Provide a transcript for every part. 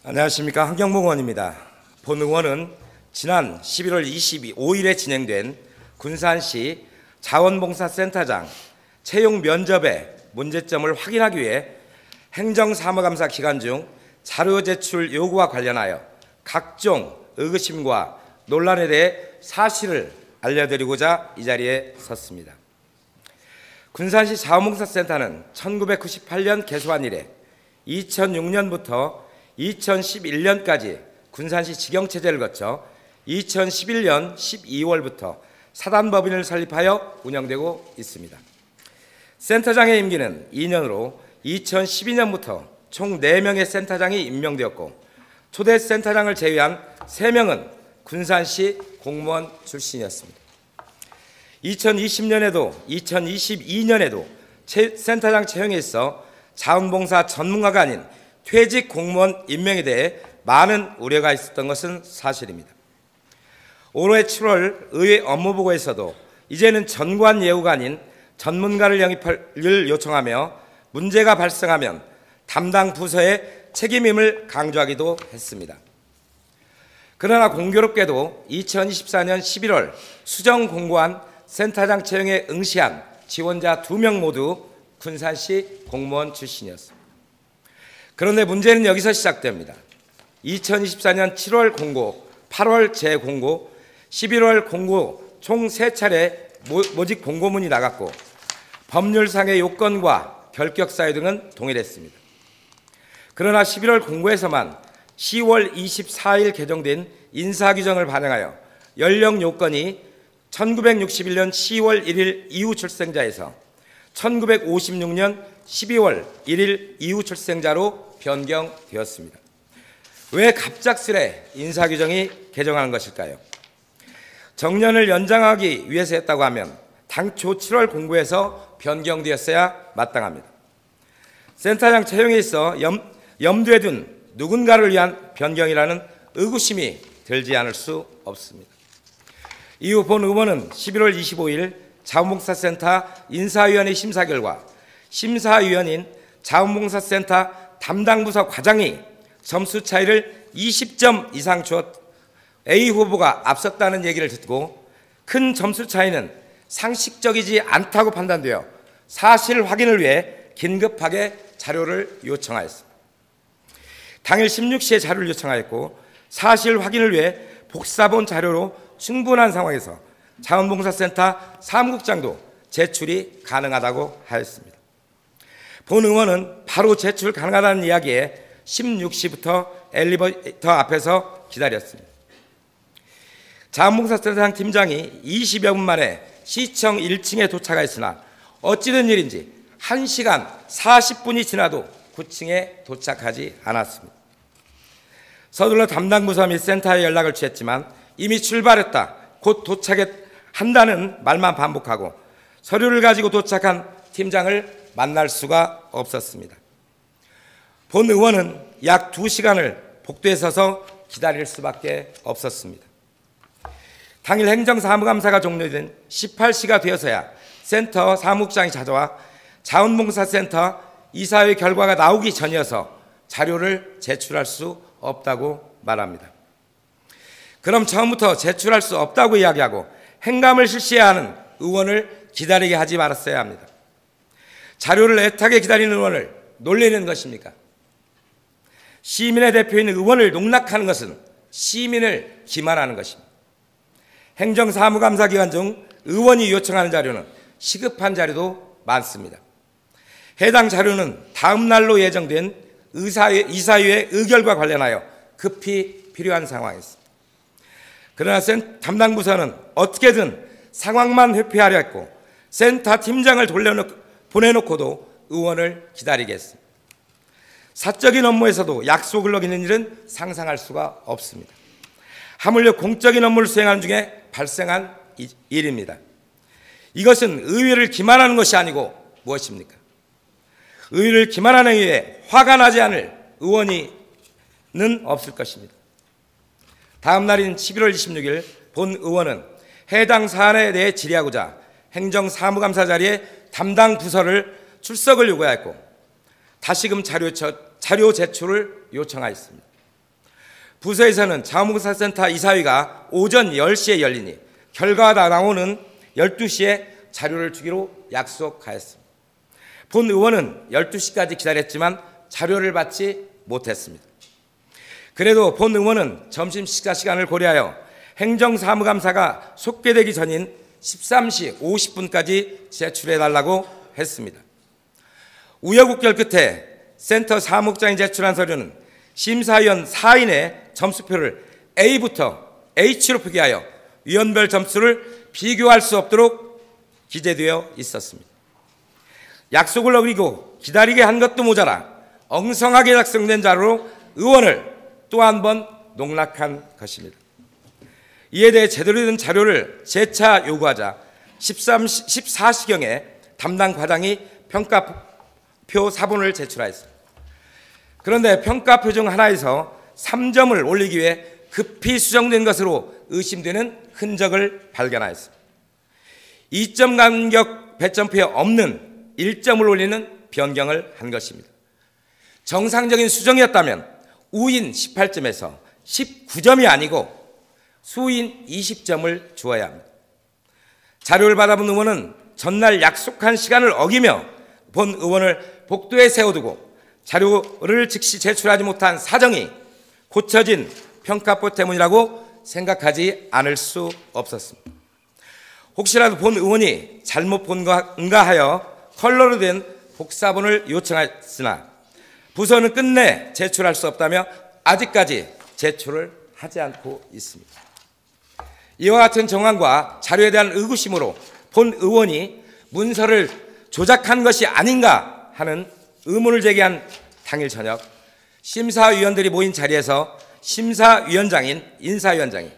안녕하십니까. 환경부 의원입니다. 본 의원은 지난 11월 25일에 진행된 군산시 자원봉사센터장 채용 면접의 문제점을 확인하기 위해 행정사무감사 기간 중 자료 제출 요구와 관련하여 각종 의구심과 논란에 대해 사실을 알려드리고자 이 자리에 섰습니다. 군산시 자원봉사센터는 1998년 개소한 이래 2006년부터 2011년까지 군산시 직영체제를 거쳐 2011년 12월부터 사단법인을 설립하여 운영되고 있습니다. 센터장의 임기는 2년으로 2012년부터 총 4명의 센터장이 임명되었고 초대 센터장을 제외한 3명은 군산시 공무원 출신이었습니다. 2020년에도 2022년에도 센터장 채용에 있어 자원봉사 전문가가 아닌 퇴직 공무원 임명에 대해 많은 우려가 있었던 것은 사실입니다. 올해 7월 의회 업무보고에서도 이제는 전관 예우가 아닌 전문가를 영입을 요청하며 문제가 발생하면 담당 부서의 책임임을 강조하기도 했습니다. 그러나 공교롭게도 2024년 11월 수정 공고한 센터장 채용에 응시한 지원자 2명 모두 군산시 공무원 출신이었습니다. 그런데 문제는 여기서 시작됩니다. 2024년 7월 공고, 8월 재공고, 11월 공고 총 3차례 모집 공고문이 나갔고 법률상의 요건과 결격사유 등은 동일했습니다. 그러나 11월 공고에서만 10월 24일 개정된 인사규정을 반영하여 연령 요건이 1961년 10월 1일 이후 출생자에서 1956년 12월 1일 이후 출생자로 변경되었습니다. 왜 갑작스레 인사규정이 개정하는 것일까요? 정년을 연장하기 위해서였다고 하면 당초 7월 공고에서 변경되었어야 마땅합니다. 센터장 채용에 있어 염두에 둔 누군가를 위한 변경이라는 의구심이 들지 않을 수 없습니다. 이후 본 의원은 11월 25일 자원봉사센터 인사위원회 심사 결과 심사위원인 자원봉사센터 담당부서 과장이 점수 차이를 20점 이상 주었 A 후보가 앞섰다는 얘기를 듣고 큰 점수 차이는 상식적이지 않다고 판단되어 사실 확인을 위해 긴급하게 자료를 요청하였습니다. 당일 16시에 자료를 요청하였고 사실 확인을 위해 복사본 자료로 충분한 상황에서 자원봉사센터 사무국장도 제출이 가능하다고 하였습니다. 본 의원은 바로 제출 가능하다는 이야기에 16시부터 엘리베이터 앞에서 기다렸습니다. 자원봉사센터장 팀장이 20여 분 만에 시청 1층에 도착하였으나 어찌된 일인지 1시간 40분이 지나도 9층에 도착하지 않았습니다. 서둘러 담당 부서 및 센터에 연락을 취했지만 이미 출발했다, 곧 도착한다는 말만 반복하고 서류를 가지고 도착한 팀장을 만날 수가 없었습니다. 본 의원은 약 2시간을 복도에 서서 기다릴 수밖에 없었습니다. 당일 행정사무감사가 종료된 18시가 되어서야 센터 사무국장이 찾아와 자원봉사센터 이사회 결과가 나오기 전이어서 자료를 제출할 수 없다고 말합니다. 그럼 처음부터 제출할 수 없다고 이야기하고 행감을 실시해야 하는 의원을 기다리게 하지 말았어야 합니다. 자료를 애타게 기다리는 의원을 놀리는 것입니까? 시민의 대표인 의원을 농락하는 것은 시민을 기만하는 것입니다. 행정사무감사 기간 중 의원이 요청하는 자료는 시급한 자료도 많습니다. 해당 자료는 다음 날로 예정된 이사회의 의결과 관련하여 급히 필요한 상황이었습니다. 그러나 담당 부서는 어떻게든 상황만 회피하려 했고 센터 팀장을 보내놓고도 의원을 기다리게 했습니다. 사적인 업무에서도 약속을 어기는 일은 상상할 수가 없습니다. 하물며 공적인 업무를 수행하는 중에 발생한 일입니다. 이것은 의회를 기만하는 것이 아니고 무엇입니까? 의회를 기만하는 일에 화가 나지 않을 의원은 없을 것입니다. 다음 날인 11월 26일 본 의원은 해당 사안에 대해 질의하고자 행정사무감사 자리에 담당 부서를 출석을 요구하였고 다시금 자료 제출을 요청하였습니다. 부서에서는 자원봉사센터 이사회가 오전 10시에 열리니 결과가 나오는 12시에 자료를 주기로 약속하였습니다. 본 의원은 12시까지 기다렸지만 자료를 받지 못했습니다. 그래도 본 의원은 점심 식사 시간을 고려하여 행정사무감사가 속개되기 전인 13시 50분까지 제출해달라고 했습니다. 우여곡절 끝에 센터 사무국장이 제출한 서류는 심사위원 4인의 점수표를 A부터 H로 표기하여 위원별 점수를 비교할 수 없도록 기재되어 있었습니다. 약속을 어기고 기다리게 한 것도 모자라 엉성하게 작성된 자료로 의원을 또 한 번 농락한 것입니다. 이에 대해 제대로 된 자료를 재차 요구하자 14시경에 담당 과장이 평가표 사본을 제출하였습니다. 그런데 평가표 중 하나에서 3점을 올리기 위해 급히 수정된 것으로 의심되는 흔적을 발견하였습니다. 2점 간격 배점표에 없는 1점을 올리는 변경을 한 것입니다. 정상적인 수정이었다면 우인 18점에서 19점이 아니고 수인 20점을 주어야 합니다. 자료를 받아본 의원은 전날 약속한 시간을 어기며 본 의원을 복도에 세워두고 자료를 즉시 제출하지 못한 사정이 고쳐진 평가표 때문이라고 생각하지 않을 수 없었습니다. 혹시라도 본 의원이 잘못 본가 하여 컬러로 된 복사본을 요청했으나 부서는 끝내 제출할 수 없다며 아직까지 제출을 하지 않고 있습니다. 이와 같은 정황과 자료에 대한 의구심으로 본 의원이 문서를 조작한 것이 아닌가 하는 의문을 제기한 당일 저녁 심사위원들이 모인 자리에서 심사위원장인 인사위원장이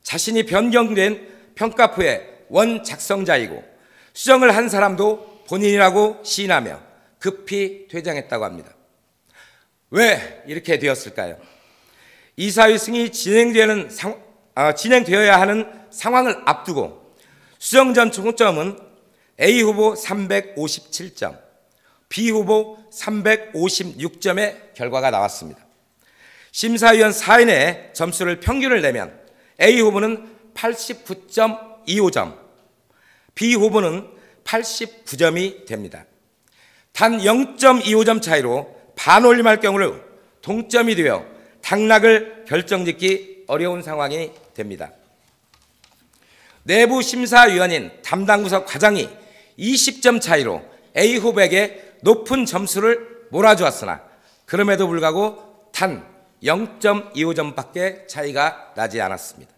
자신이 변경된 평가표의 원 작성자이고 수정을 한 사람도 본인이라고 시인하며 급히 퇴장했다고 합니다. 왜 이렇게 되었을까요? 이사회 승인이 진행되어야 하는 상황을 앞두고 수정 전 총점은 A 후보 357점, B 후보 356점의 결과가 나왔습니다. 심사위원 4인의 점수를 평균을 내면 A 후보는 89.25점, B 후보는 89점이 됩니다. 단 0.25점 차이로 반올림할 경우로 동점이 되어 당락을 결정짓기 어려운 상황이 됩니다. 내부 심사위원인 담당 부서 과장이 20점 차이로 A 후보에게 높은 점수를 몰아주었으나 그럼에도 불구하고 단 0.25점밖에 차이가 나지 않았습니다.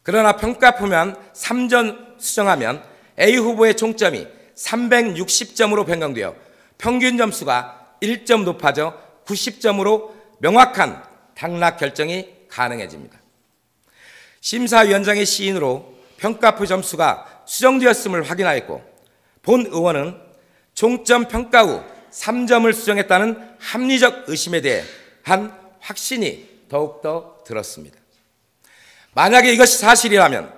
그러나 평가표면 3점 수정하면 A 후보의 총점이 360점으로 변경되어 평균 점수가 1점 높아져 90점으로 명확한 당락 결정이 가능해집니다. 심사위원장의 시인으로 평가표 점수가 수정되었음을 확인하였고 본 의원은 총점 평가 후 3점을 수정했다는 합리적 의심에 대한 확신이 더욱더 들었습니다. 만약에 이것이 사실이라면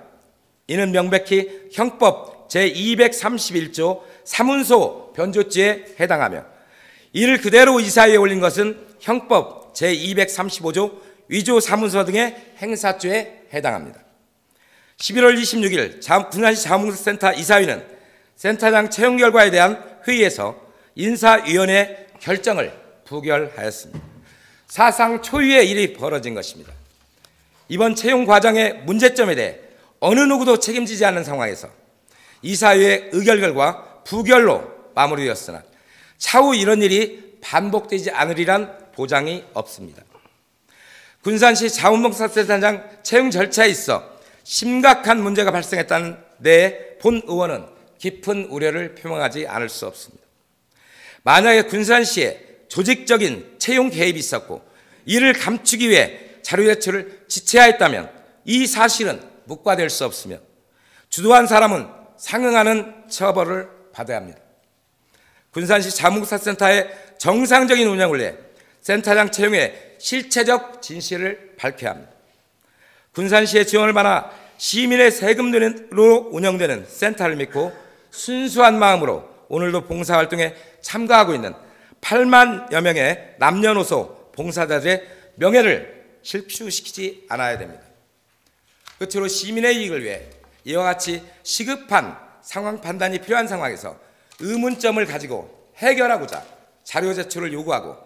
이는 명백히 형법 제231조 사문서 변조죄에 해당하며 이를 그대로 이사회에 올린 것은 형법 제235조 위조 사문서 등의 행사죄에 해당합니다. 11월 26일 군산시 자원봉사센터 이사회는 센터장 채용 결과에 대한 회의에서 인사위원회 결정을 부결하였습니다. 사상 초유의 일이 벌어진 것입니다. 이번 채용 과정의 문제점에 대해 어느 누구도 책임지지 않는 상황에서 이사회의 의결 결과 부결로 마무리되었으나 차후 이런 일이 반복되지 않으리란 보장이 없습니다. 군산시 자원봉사센터장 채용 절차에 있어 심각한 문제가 발생했다는 데 본 의원은 깊은 우려를 표명하지 않을 수 없습니다. 만약에 군산시에 조직적인 채용 개입이 있었고 이를 감추기 위해 자료 제출을 지체하였다면 이 사실은 묵과될 수 없으며 주도한 사람은 상응하는 처벌을 받아야 합니다. 군산시 자원봉사센터의 정상적인 운영을 위해 센터장 채용의 실체적 진실을 밝혀야 합니다. 군산시의 지원을 받아 시민의 세금으로 운영되는 센터를 믿고 순수한 마음으로 오늘도 봉사활동에 참가하고 있는 8만여 명의 남녀노소 봉사자들의 명예를 실추시키지 않아야 됩니다. 끝으로 시민의 이익을 위해 이와 같이 시급한 상황 판단이 필요한 상황에서 의문점을 가지고 해결하고자 자료 제출을 요구하고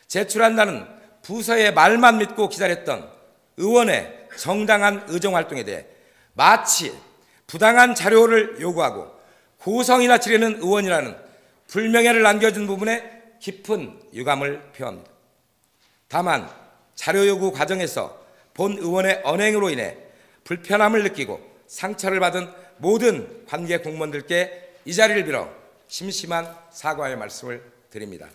제출한다는 부서의 말만 믿고 기다렸던 의원의 정당한 의정활동에 대해 마치 부당한 자료를 요구하고 고성이나 지르는 의원이라는 불명예를 안겨준 부분에 깊은 유감을 표합니다. 다만 자료 요구 과정에서 본 의원의 언행으로 인해 불편함을 느끼고 상처를 받은 모든 관계 공무원들께 이 자리를 빌어 심심한 사과의 말씀을 드립니다.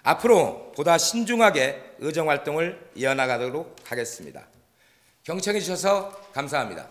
앞으로 보다 신중하게 의정활동을 이어나가도록 하겠습니다. 경청해 주셔서 감사합니다.